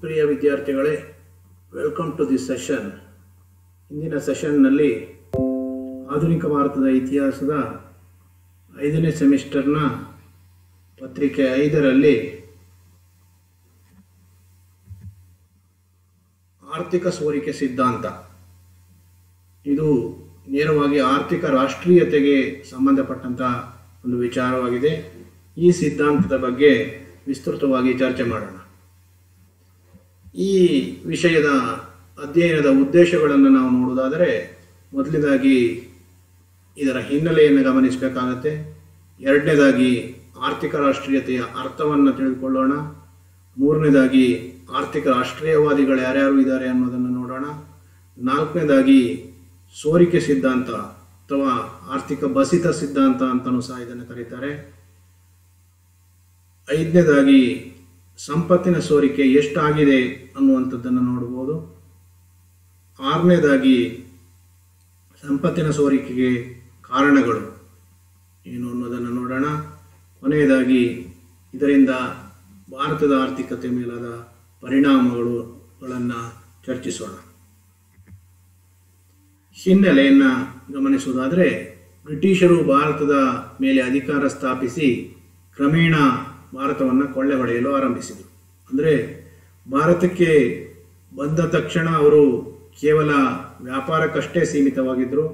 ಪ್ರಿಯ ವಿದ್ಯಾರ್ಥಿಗಳೇ, welcome to this session. ಇಂದಿನ ಸೆಷನ್ನಲ್ಲಿ ಆಧುನಿಕ ಭಾರತದ ಇತಿಹಾಸದ 5ನೇ ಸೆಮಿಸ್ಟರ್ನ ಪತ್ರಿಕೆ 5ರಲ್ಲಿ ಆರ್ಥಿಕ ಸೋರಿಕೆ ಸಿದ್ಧಾಂತ, ಇದು ನೇರವಾಗಿ ಆರ್ಥಿಕ ರಾಷ್ಟ್ರೀಯತೆಗೆ ಸಂಬಂಧಪಟ್ಟಂಥ ಒಂದು ವಿಚಾರವಾಗಿದೆ. ಈ ಸಿದ್ಧಾಂತದ ಬಗ್ಗೆ ವಿಸ್ತೃತವಾಗಿ ಚರ್ಚೆ ಮಾಡೋಣ. ಈ ವಿಷಯದ ಅಧ್ಯಯನದ ಉದ್ದೇಶಗಳನ್ನು ನಾವು ನೋಡುವುದಾದರೆ, ಮೊದಲನೇದಾಗಿ ಇದರ ಹಿನ್ನೆಲೆಯನ್ನು ಗಮನಿಸಬೇಕಾಗತ್ತೆ. ಎರಡನೇದಾಗಿ ಆರ್ಥಿಕ ರಾಷ್ಟ್ರೀಯತೆಯ ಅರ್ಥವನ್ನು ತಿಳಿದುಕೊಳ್ಳೋಣ. ಮೂರನೇದಾಗಿ ಆರ್ಥಿಕ ರಾಷ್ಟ್ರೀಯವಾದಿಗಳು ಯಾರ್ಯಾರು ಇದ್ದಾರೆ ಅನ್ನೋದನ್ನು ನೋಡೋಣ. ನಾಲ್ಕನೇದಾಗಿ ಸೋರಿಕೆ ಸಿದ್ಧಾಂತ ಅಥವಾ ಆರ್ಥಿಕ ಬಸಿತ ಸಿದ್ಧಾಂತ ಅಂತಲೂ ಸಹ ಇದನ್ನು ಕರೀತಾರೆ. ಐದನೇದಾಗಿ ಸಂಪತ್ತಿನ ಸೋರಿಕೆ ಎಷ್ಟಾಗಿದೆ ಅನ್ನುವಂಥದ್ದನ್ನು ನೋಡ್ಬೋದು. ಆರನೇದಾಗಿ ಸಂಪತ್ತಿನ ಸೋರಿಕೆಗೆ ಕಾರಣಗಳು ಏನು ಅನ್ನೋದನ್ನು ನೋಡೋಣ. ಕೊನೆಯದಾಗಿ ಇದರಿಂದ ಭಾರತದ ಆರ್ಥಿಕತೆ ಮೇಲಾದ ಪರಿಣಾಮಗಳನ್ನು ಚರ್ಚಿಸೋಣ. ಹಿನ್ನೆಲೆಯನ್ನು ಗಮನಿಸುವುದಾದರೆ, ಬ್ರಿಟಿಷರು ಭಾರತದ ಮೇಲೆ ಅಧಿಕಾರ ಸ್ಥಾಪಿಸಿ ಕ್ರಮೇಣ ಭಾರತವನ್ನು ಕೊಳ್ಳೆ ಹೊಡೆಯಲು ಆರಂಭಿಸಿದರು. ಅಂದರೆ ಭಾರತಕ್ಕೆ ಬಂದ ತಕ್ಷಣ ಅವರು ಕೇವಲ ವ್ಯಾಪಾರಕ್ಕಷ್ಟೇ ಸೀಮಿತವಾಗಿದ್ದರು.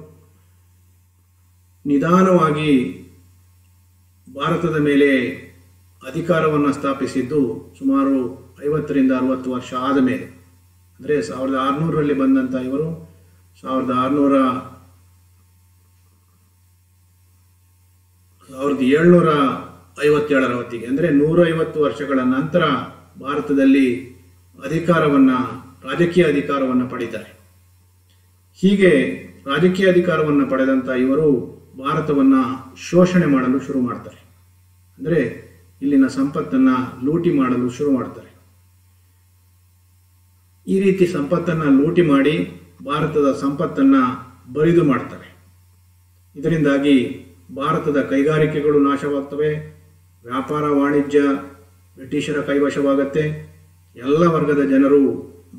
ನಿಧಾನವಾಗಿ ಭಾರತದ ಮೇಲೆ ಅಧಿಕಾರವನ್ನು ಸ್ಥಾಪಿಸಿದ್ದು ಸುಮಾರು 50ರಿಂದ 60 ವರ್ಷ ಆದ ಮೇಲೆ. ಅಂದರೆ 1600ರಲ್ಲಿ ಬಂದಂಥ ಇವರು 1757ರ ಹೊತ್ತಿಗೆ, ಅಂದರೆ 150 ವರ್ಷಗಳ ನಂತರ ಭಾರತದಲ್ಲಿ ರಾಜಕೀಯ ಅಧಿಕಾರವನ್ನು ಪಡೀತಾರೆ. ಹೀಗೆ ರಾಜಕೀಯ ಅಧಿಕಾರವನ್ನು ಪಡೆದಂಥ ಇವರು ಭಾರತವನ್ನು ಶೋಷಣೆ ಮಾಡಲು ಶುರು ಮಾಡ್ತಾರೆ. ಅಂದರೆ ಇಲ್ಲಿನ ಸಂಪತ್ತನ್ನು ಲೂಟಿ ಮಾಡಲು ಶುರು ಮಾಡ್ತಾರೆ. ಈ ರೀತಿ ಸಂಪತ್ತನ್ನು ಲೂಟಿ ಮಾಡಿ ಭಾರತದ ಸಂಪತ್ತನ್ನು ಬರಿದು ಮಾಡ್ತಾರೆ. ಇದರಿಂದಾಗಿ ಭಾರತದ ಕೈಗಾರಿಕೆಗಳು ನಾಶವಾಗ್ತವೆ. ವ್ಯಾಪಾರ ವಾಣಿಜ್ಯ ಬ್ರಿಟಿಷರ ಕೈವಶವಾಗತ್ತೆ. ಎಲ್ಲ ವರ್ಗದ ಜನರು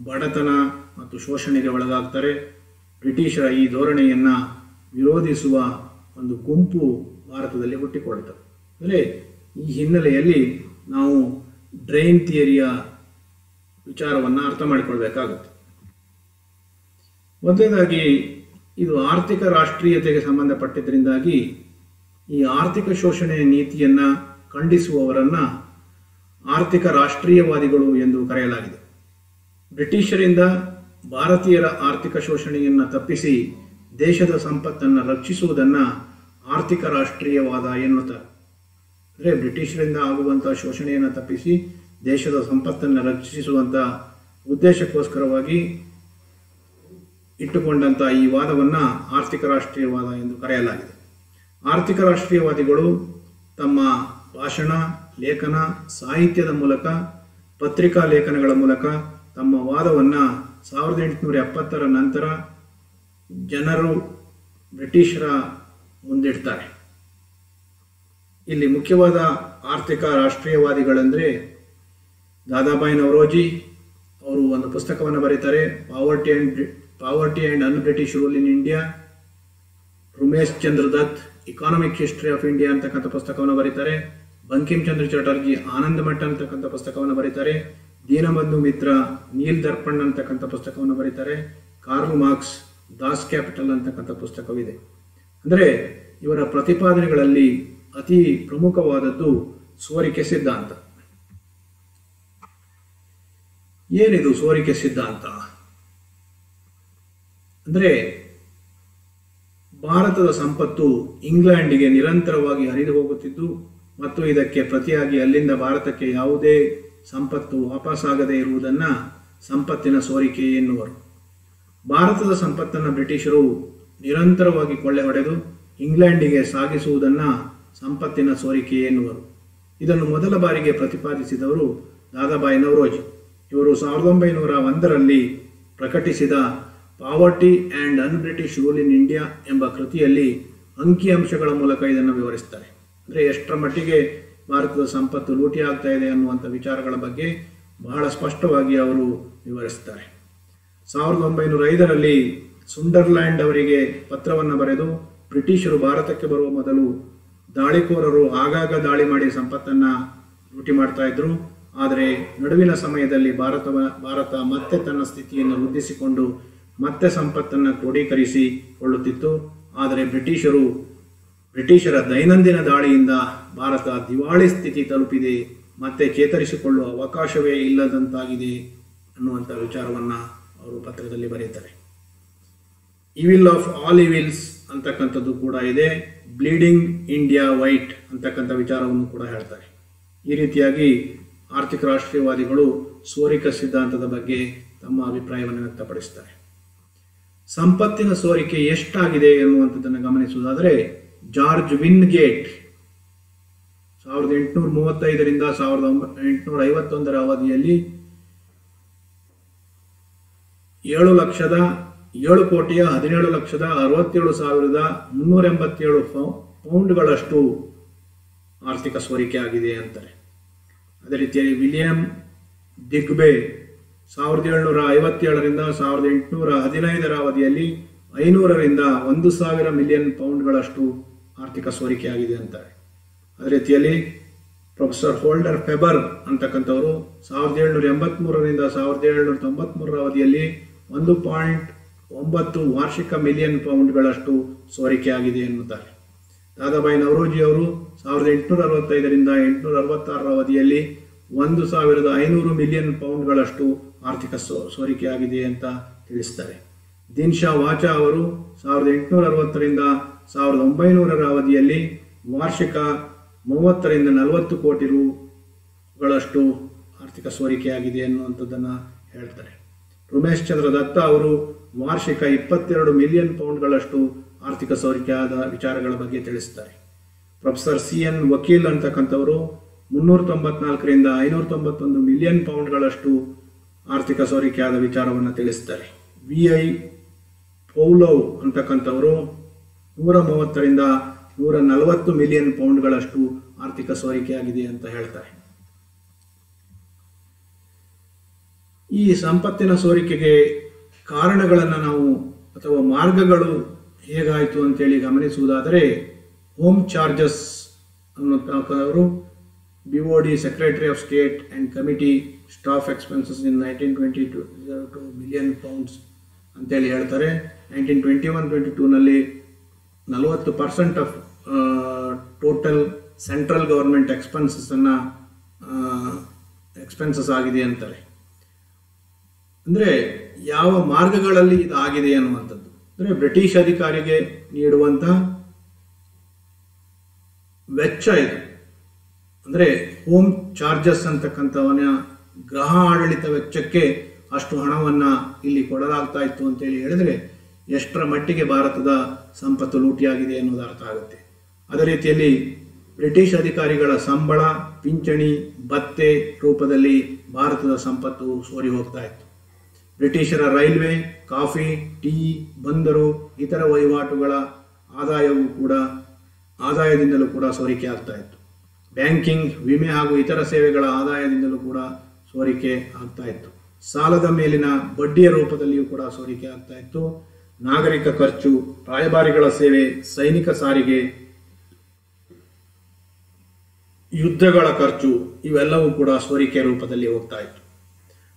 ಬಡತನ ಮತ್ತು ಶೋಷಣೆಗೆ ಒಳಗಾಗ್ತಾರೆ. ಬ್ರಿಟಿಷರ ಈ ಧೋರಣೆಯನ್ನು ವಿರೋಧಿಸುವ ಒಂದು ಗುಂಪು ಭಾರತದಲ್ಲಿ ಹುಟ್ಟಿಕೊಳ್ಳುತ್ತದೆ. ಅಂದರೆ ಈ ಹಿನ್ನೆಲೆಯಲ್ಲಿ ನಾವು ಡ್ರೈನ್ ಥಿಯರಿಯ ವಿಚಾರವನ್ನು ಅರ್ಥ ಮಾಡಿಕೊಳ್ಬೇಕಾಗುತ್ತೆ. ಮೊದಲನೇದಾಗಿ ಇದು ಆರ್ಥಿಕ ರಾಷ್ಟ್ರೀಯತೆಗೆ ಸಂಬಂಧಪಟ್ಟಿದ್ದರಿಂದಾಗಿ ಈ ಆರ್ಥಿಕ ಶೋಷಣೆಯ ನೀತಿಯನ್ನು ಖಂಡಿಸುವವರನ್ನು ಆರ್ಥಿಕ ರಾಷ್ಟ್ರೀಯವಾದಿಗಳು ಎಂದು ಕರೆಯಲಾಗಿದೆ. ಬ್ರಿಟಿಷರಿಂದ ಭಾರತೀಯರ ಆರ್ಥಿಕ ಶೋಷಣೆಯನ್ನು ತಪ್ಪಿಸಿ ದೇಶದ ಸಂಪತ್ತನ್ನು ರಕ್ಷಿಸುವುದನ್ನು ಆರ್ಥಿಕ ರಾಷ್ಟ್ರೀಯವಾದ ಎನ್ನುತ್ತಾರೆ. ಅಂದರೆ ಬ್ರಿಟಿಷರಿಂದ ಆಗುವಂಥ ಶೋಷಣೆಯನ್ನು ತಪ್ಪಿಸಿ ದೇಶದ ಸಂಪತ್ತನ್ನು ರಕ್ಷಿಸುವಂಥ ಉದ್ದೇಶಕ್ಕೋಸ್ಕರವಾಗಿ ಇಟ್ಟುಕೊಂಡಂಥ ಈ ವಾದವನ್ನು ಆರ್ಥಿಕ ರಾಷ್ಟ್ರೀಯವಾದ ಎಂದು ಕರೆಯಲಾಗಿದೆ. ಆರ್ಥಿಕ ರಾಷ್ಟ್ರೀಯವಾದಿಗಳು ತಮ್ಮ ಭಾಷಣ, ಲೇಖನ, ಸಾಹಿತ್ಯದ ಮೂಲಕ, ಪತ್ರಿಕಾ ಲೇಖನಗಳ ಮೂಲಕ ತಮ್ಮ ವಾದವನ್ನು 1870ರ ನಂತರ ಜನರು ಬ್ರಿಟಿಷರ ಮುಂದಿಡ್ತಾರೆ. ಇಲ್ಲಿ ಮುಖ್ಯವಾದ ಆರ್ಥಿಕ ರಾಷ್ಟ್ರೀಯವಾದಿಗಳೆಂದರೆ ದಾದಾಬಾಯಿ ನವರೋಜಿ ಅವರು ಒಂದು ಪುಸ್ತಕವನ್ನು ಬರೀತಾರೆ, poverty and an British rule in India. Umesh Chandra Dutt economic history of India ಅಂತಕ್ಕಂಥ ಪುಸ್ತಕವನ್ನು ಬರೀತಾರೆ. ಬಂಕಿಮ್ ಚಂದ್ರ ಚಟರ್ಜಿ ಆನಂದ ಮಠ ಅಂತಕ್ಕಂಥ ಪುಸ್ತಕವನ್ನು ಬರೀತಾರೆ. ದೀನಬಂಧು ಮಿತ್ರ ನೀಲ್ ದರ್ಪಣ್ ಅಂತಕ್ಕಂಥ ಪುಸ್ತಕವನ್ನು ಬರೀತಾರೆ. ಕಾರ್ಲ್ ಮಾರ್ಕ್ಸ್ ದಾಸ್ ಕ್ಯಾಪಿಟಲ್ ಅಂತಕ್ಕಂಥ ಪುಸ್ತಕವಿದೆ. ಅಂದರೆ ಇವರ ಪ್ರತಿಪಾದನೆಗಳಲ್ಲಿ ಅತಿ ಪ್ರಮುಖವಾದದ್ದು ಸೋರಿಕೆ ಸಿದ್ಧಾಂತ. ಏನಿದು ಸೋರಿಕೆ ಸಿದ್ಧಾಂತ? ಅಂದರೆ ಭಾರತದ ಸಂಪತ್ತು ಇಂಗ್ಲೆಂಡಿಗೆ ನಿರಂತರವಾಗಿ ಹರಿದು ಹೋಗುತ್ತಿದ್ದು ಮತ್ತು ಇದಕ್ಕೆ ಪ್ರತಿಯಾಗಿ ಅಲ್ಲಿಂದ ಭಾರತಕ್ಕೆ ಯಾವುದೇ ಸಂಪತ್ತು ವಾಪಸ್ಸಾಗದೇ ಇರುವುದನ್ನು ಸಂಪತ್ತಿನ ಸೋರಿಕೆ ಎನ್ನುವರು. ಭಾರತದ ಸಂಪತ್ತನ್ನು ಬ್ರಿಟಿಷರು ನಿರಂತರವಾಗಿ ಕೊಳ್ಳೆ ಹೊಡೆದು ಇಂಗ್ಲೆಂಡಿಗೆ ಸಾಗಿಸುವುದನ್ನು ಸಂಪತ್ತಿನ ಸೋರಿಕೆ ಎನ್ನುವರು. ಇದನ್ನು ಮೊದಲ ಬಾರಿಗೆ ಪ್ರತಿಪಾದಿಸಿದವರು ದಾದಾಬಾಯಿ ನವರೋಜಿ. ಇವರು 1901ರಲ್ಲಿ ಪ್ರಕಟಿಸಿದ poverty and an British rule in India ಎಂಬ ಕೃತಿಯಲ್ಲಿ ಅಂಕಿಅಂಶಗಳ ಮೂಲಕ ಇದನ್ನು ವಿವರಿಸ್ತಾರೆ. ಅಂದರೆ ಎಷ್ಟರ ಮಟ್ಟಿಗೆ ಭಾರತದ ಸಂಪತ್ತು ಲೂಟಿ ಆಗ್ತಾ ಇದೆ ಅನ್ನುವಂಥ ವಿಚಾರಗಳ ಬಗ್ಗೆ ಬಹಳ ಸ್ಪಷ್ಟವಾಗಿ ಅವರು ವಿವರಿಸ್ತಾರೆ. 1905ರಲ್ಲಿ ಸುಂಡರ್ಲ್ಯಾಂಡ್ ಅವರಿಗೆ ಪತ್ರವನ್ನು ಬರೆದು ಬ್ರಿಟಿಷರು ಭಾರತಕ್ಕೆ ಬರುವ ಮೊದಲು ದಾಳಿಕೋರರು ಆಗಾಗ ದಾಳಿ ಮಾಡಿ ಸಂಪತ್ತನ್ನು ಲೂಟಿ ಮಾಡ್ತಾ ಇದ್ರು. ಆದರೆ ನಡುವಿನ ಸಮಯದಲ್ಲಿ ಭಾರತ ಮತ್ತೆ ತನ್ನ ಸ್ಥಿತಿಯನ್ನು ವೃದ್ಧಿಸಿಕೊಂಡು ಮತ್ತೆ ಸಂಪತ್ತನ್ನು ಕ್ರೋಢೀಕರಿಸಿಕೊಳ್ಳುತ್ತಿತ್ತು. ಆದರೆ ಬ್ರಿಟಿಷರ ದೈನಂದಿನ ದಾಳಿಯಿಂದ ಭಾರತ ದಿವಾಳಿ ಸ್ಥಿತಿ ತಲುಪಿದೆ, ಮತ್ತೆ ಚೇತರಿಸಿಕೊಳ್ಳುವ ಅವಕಾಶವೇ ಇಲ್ಲದಂತಾಗಿದೆ ಅನ್ನುವಂಥ ವಿಚಾರವನ್ನು ಅವರು ಪತ್ರದಲ್ಲಿ ಬರೀತಾರೆ. ಇವಿಲ್ ಆಫ್ ಆಲ್ ಇವಿಲ್ಸ್ ಅಂತಕ್ಕಂಥದ್ದು ಕೂಡ ಇದೆ. ಬ್ಲೀಡಿಂಗ್ ಇಂಡಿಯಾ ವೈಟ್ ಅಂತಕ್ಕಂಥ ವಿಚಾರವನ್ನು ಕೂಡ ಹೇಳ್ತಾರೆ. ಈ ರೀತಿಯಾಗಿ ಆರ್ಥಿಕ ರಾಷ್ಟ್ರೀಯವಾದಿಗಳು ಸೋರಿಕೆ ಸಿದ್ಧಾಂತದ ಬಗ್ಗೆ ತಮ್ಮ ಅಭಿಪ್ರಾಯವನ್ನು ವ್ಯಕ್ತಪಡಿಸ್ತಾರೆ. ಸಂಪತ್ತಿನ ಸೋರಿಕೆ ಎಷ್ಟಾಗಿದೆ ಎನ್ನುವಂಥದ್ದನ್ನು ಗಮನಿಸುವುದಾದರೆ, ಜಾರ್ಜ್ ವಿನ್ಗೇಟ್ 1835ರಿಂದ 1851ರ ಅವಧಿಯಲ್ಲಿ 7,17,67,387 ಪೌಂಡ್ಗಳಷ್ಟು ಆರ್ಥಿಕ ಸೋರಿಕೆ ಆಗಿದೆ ಅಂತಾರೆ. ಅದೇ ರೀತಿಯಾಗಿ ವಿಲಿಯಂ ದಿಗ್ಬೆ 1757ರಿಂದ 1815ರ ಅವಧಿಯಲ್ಲಿ 500ರಿಂದ 1,000 ಮಿಲಿಯನ್ ಪೌಂಡ್ಗಳಷ್ಟು ಆರ್ಥಿಕ ಸೋರಿಕೆ ಆಗಿದೆ ಅಂತಾರೆ. ಅದೇ ರೀತಿಯಲ್ಲಿ ಪ್ರೊಫೆಸರ್ ಹೋಲ್ಡರ್ ಫೆಬರ್ ಅಂತಕ್ಕಂಥವರು 1783ರಿಂದ 1793ರ ಅವಧಿಯಲ್ಲಿ 1.9 ವಾರ್ಷಿಕ ಮಿಲಿಯನ್ ಪೌಂಡ್ಗಳಷ್ಟು ಸೋರಿಕೆ ಆಗಿದೆ ಎನ್ನುತ್ತಾರೆ. ದಾದಾಬಾಯಿ ನವರೋಜಿ ಅವರು 1865ರಿಂದ 1866ರ ಅವಧಿಯಲ್ಲಿ 1,500 ಮಿಲಿಯನ್ ಪೌಂಡ್ಗಳಷ್ಟು ಆರ್ಥಿಕ ಸೋರಿಕೆ ಆಗಿದೆ ಅಂತ ತಿಳಿಸ್ತಾರೆ. ದಿನ್ ಶಾ ವಾಚಾ ಅವರು 1860ರಿಂದ 1900ರ ಅವಧಿಯಲ್ಲಿ ವಾರ್ಷಿಕ 30ರಿಂದ 40 ಕೋಟಿ ರುಗಳಷ್ಟು ಆರ್ಥಿಕ ಸೋರಿಕೆಯಾಗಿದೆ ಅನ್ನುವಂಥದ್ದನ್ನು ಹೇಳ್ತಾರೆ. ಉಮೇಶ್ ಚಂದ್ರ ದತ್ತ ಅವರು ವಾರ್ಷಿಕ 22 ಮಿಲಿಯನ್ ಪೌಂಡ್ಗಳಷ್ಟು ಆರ್ಥಿಕ ಸೋರಿಕೆಯಾದ ವಿಚಾರಗಳ ಬಗ್ಗೆ ತಿಳಿಸ್ತಾರೆ. ಪ್ರೊಫೆಸರ್ CN ವಕೀಲ್ ಅಂತಕ್ಕಂಥವರು 394ರಿಂದ 591 ಮಿಲಿಯನ್ ಪೌಂಡ್ಗಳಷ್ಟು ಆರ್ಥಿಕ ಸೋರಿಕೆಯಾದ ವಿಚಾರವನ್ನು ತಿಳಿಸ್ತಾರೆ. VI ಪೌಲೋವ್ ಅಂತಕ್ಕಂಥವರು 130ರಿಂದ 140 ಮಿಲಿಯನ್ ಪೌಂಡ್ಗಳಷ್ಟು ಆರ್ಥಿಕ ಸೋರಿಕೆಯಾಗಿದೆ ಅಂತ ಹೇಳ್ತಾರೆ. ಈ ಸಂಪತ್ತಿನ ಸೋರಿಕೆಗೆ ಕಾರಣಗಳನ್ನು ನಾವು ಅಥವಾ ಮಾರ್ಗಗಳು ಹೇಗಾಯಿತು ಅಂತೇಳಿ ಗಮನಿಸುವುದಾದರೆ, ಹೋಮ್ ಚಾರ್ಜಸ್ ಅನ್ನೋರು BOD secretary of state and committee staff expenses in 1922 million pounds ಅಂತೇಳಿ ಹೇಳ್ತಾರೆ. 1921-22ನಲ್ಲಿ 40% of total central government expenses ಆಗಿದೆ ಅಂತಾರೆ. ಅಂದರೆ ಯಾವ ಮಾರ್ಗಗಳಲ್ಲಿ ಇದು ಆಗಿದೆ ಅನ್ನುವಂಥದ್ದು, ಅಂದರೆ ಬ್ರಿಟಿಷ್ ಅಧಿಕಾರಿಗೆ ನೀಡುವಂಥ ವೆಚ್ಚ ಇದು. ಅಂದರೆ ಹೋಮ್ ಚಾರ್ಜಸ್ ಅಂತಕ್ಕಂಥವನ ಗೃಹ ಆಡಳಿತ ವೆಚ್ಚಕ್ಕೆ ಅಷ್ಟು ಹಣವನ್ನು ಇಲ್ಲಿ ಕೊಡಲಾಗ್ತಾ ಇತ್ತು ಅಂತೇಳಿ ಹೇಳಿದ್ರೆ ಎಷ್ಟರ ಮಟ್ಟಿಗೆ ಭಾರತದ ಸಂಪತ್ತು ಲೂಟಿಯಾಗಿದೆ ಅನ್ನೋದು ಅರ್ಥ ಆಗುತ್ತೆ. ಅದೇ ರೀತಿಯಲ್ಲಿ ಬ್ರಿಟಿಷ್ ಅಧಿಕಾರಿಗಳ ಸಂಬಳ, ಪಿಂಚಣಿ, ಭತ್ಯೆ ರೂಪದಲ್ಲಿ ಭಾರತದ ಸಂಪತ್ತು ಸೋರಿ ಹೋಗ್ತಾ ಇತ್ತು. ಬ್ರಿಟಿಷರ ರೈಲ್ವೆ, ಕಾಫಿ, ಟೀ, ಬಂದರು, ಇತರ ವಹಿವಾಟುಗಳ ಆದಾಯದಿಂದಲೂ ಕೂಡ ಸೋರಿಕೆ ಆಗ್ತಾ ಇತ್ತು. ಬ್ಯಾಂಕಿಂಗ್, ವಿಮೆ ಹಾಗೂ ಇತರ ಸೇವೆಗಳ ಆದಾಯದಿಂದಲೂ ಕೂಡ ಸೋರಿಕೆ ಆಗ್ತಾ ಇತ್ತು. ಸಾಲದ ಮೇಲಿನ ಬಡ್ಡಿಯ ರೂಪದಲ್ಲಿಯೂ ಕೂಡ ಸೋರಿಕೆ ಆಗ್ತಾ ಇತ್ತು. ನಾಗರಿಕ ಖರ್ಚು, ರಾಯಭಾರಿಗಳ ಸೇವೆ, ಸೈನಿಕ ಸಾರಿಗೆ, ಯುದ್ಧಗಳ ಖರ್ಚು ಇವೆಲ್ಲವೂ ಕೂಡ ಸೋರಿಕೆ ರೂಪದಲ್ಲಿ ಹೋಗ್ತಾ ಇತ್ತು.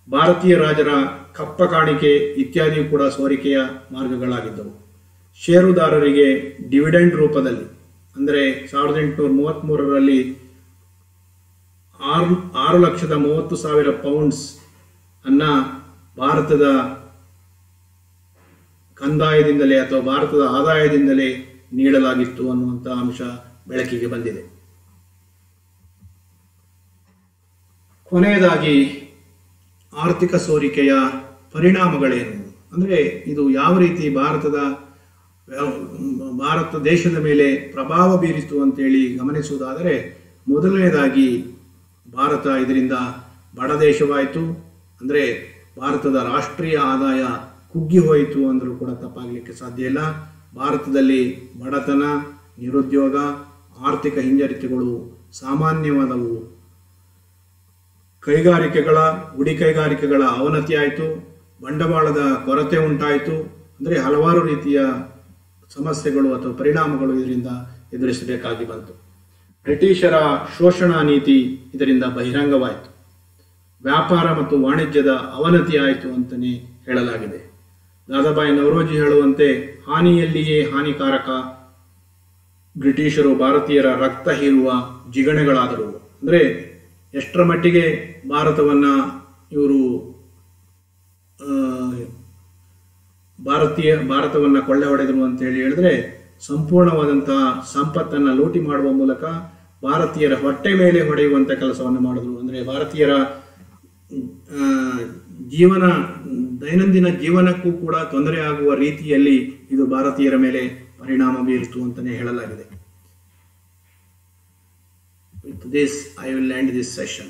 ಭಾರತೀಯ ರಾಜರ ಕಪ್ಪ ಕಾಣಿಕೆ ಇತ್ಯಾದಿಯೂ ಕೂಡ ಸೋರಿಕೆಯ ಮಾರ್ಗಗಳಾಗಿದ್ದವು. ಷೇರುದಾರರಿಗೆ ಡಿವಿಡೆಂಡ್ ರೂಪದಲ್ಲಿ, ಅಂದರೆ 1833ರಲ್ಲಿ 6,30,000 ಪೌಂಡ್ಸ್ ಅನ್ನ ಭಾರತದ ಕಂದಾಯದಿಂದಲೇ ಅಥವಾ ಭಾರತದ ಆದಾಯದಿಂದಲೇ ನೀಡಲಾಗಿತ್ತು ಅನ್ನುವಂಥ ಅಂಶ ಬೆಳಕಿಗೆ ಬಂದಿದೆ. ಕೊನೆಯದಾಗಿ ಆರ್ಥಿಕ ಸೋರಿಕೆಯ ಪರಿಣಾಮಗಳೇನು, ಅಂದರೆ ಇದು ಯಾವ ರೀತಿ ಭಾರತ ದೇಶದ ಮೇಲೆ ಪ್ರಭಾವ ಬೀರಿತು ಅಂತೇಳಿ ಗಮನಿಸುವುದಾದರೆ, ಮೊದಲನೇದಾಗಿ ಭಾರತ ಇದರಿಂದ ಬಡ ದೇಶವಾಯಿತು. ಅಂದರೆ ಭಾರತದ ರಾಷ್ಟ್ರೀಯ ಆದಾಯ ಕುಗ್ಗಿ ಹೋಯಿತು ಅಂದರೂ ಕೂಡ ತಪ್ಪಾಗಲಿಕ್ಕೆ ಸಾಧ್ಯ ಇಲ್ಲ. ಭಾರತದಲ್ಲಿ ಬಡತನ, ನಿರುದ್ಯೋಗ, ಆರ್ಥಿಕ ಹಿಂಜರಿತಗಳು ಸಾಮಾನ್ಯವಾದವು. ಕೈಗಾರಿಕೆಗಳ ಗುಡಿ ಕೈಗಾರಿಕೆಗಳ ಅವನತಿ ಆಯಿತು, ಬಂಡವಾಳದ ಕೊರತೆ ಉಂಟಾಯಿತು. ಅಂದರೆ ಹಲವಾರು ರೀತಿಯ ಸಮಸ್ಯೆಗಳು ಅಥವಾ ಪರಿಣಾಮಗಳು ಇದರಿಂದ ಎದುರಿಸಬೇಕಾಗಿ ಬಂತು. ಬ್ರಿಟಿಷರ ಶೋಷಣಾ ನೀತಿ ಇದರಿಂದ ಬಹಿರಂಗವಾಯಿತು. ವ್ಯಾಪಾರ ಮತ್ತು ವಾಣಿಜ್ಯದ ಅವನತಿ ಆಯಿತು ಅಂತಲೇ ಹೇಳಲಾಗಿದೆ. ದಾದಾಬಾಯಿ ನವರೋಜಿ ಹೇಳುವಂತೆ ಹಾನಿಯಲ್ಲಿಯೇ ಹಾನಿಕಾರಕ ಬ್ರಿಟಿಷರು ಭಾರತೀಯರ ರಕ್ತ ಹೀರುವ ಜಿಗಣೆಗಳಾದರು. ಅಂದರೆ ಎಷ್ಟರ ಮಟ್ಟಿಗೆ ಇವರು ಭಾರತವನ್ನು ಕೊಳ್ಳೆ ಹೊಡೆದರು ಅಂತ ಹೇಳಿದ್ರೆ, ಸಂಪೂರ್ಣವಾದಂತಹ ಸಂಪತ್ತನ್ನು ಲೂಟಿ ಮಾಡುವ ಮೂಲಕ ಭಾರತೀಯರ ಹೊಟ್ಟೆ ಮೇಲೆ ಹೊಡೆಯುವಂಥ ಕೆಲಸವನ್ನು ಮಾಡಿದ್ರು. ಅಂದರೆ ಭಾರತೀಯರ ದೈನಂದಿನ ಜೀವನಕ್ಕೂ ಕೂಡ ತೊಂದರೆ ಆಗುವ ರೀತಿಯಲ್ಲಿ ಇದು ಭಾರತೀಯರ ಮೇಲೆ ಪರಿಣಾಮ ಬೀರಿತು ಅಂತಲೇ ಹೇಳಲಾಗಿದೆ. With this, I will end this session.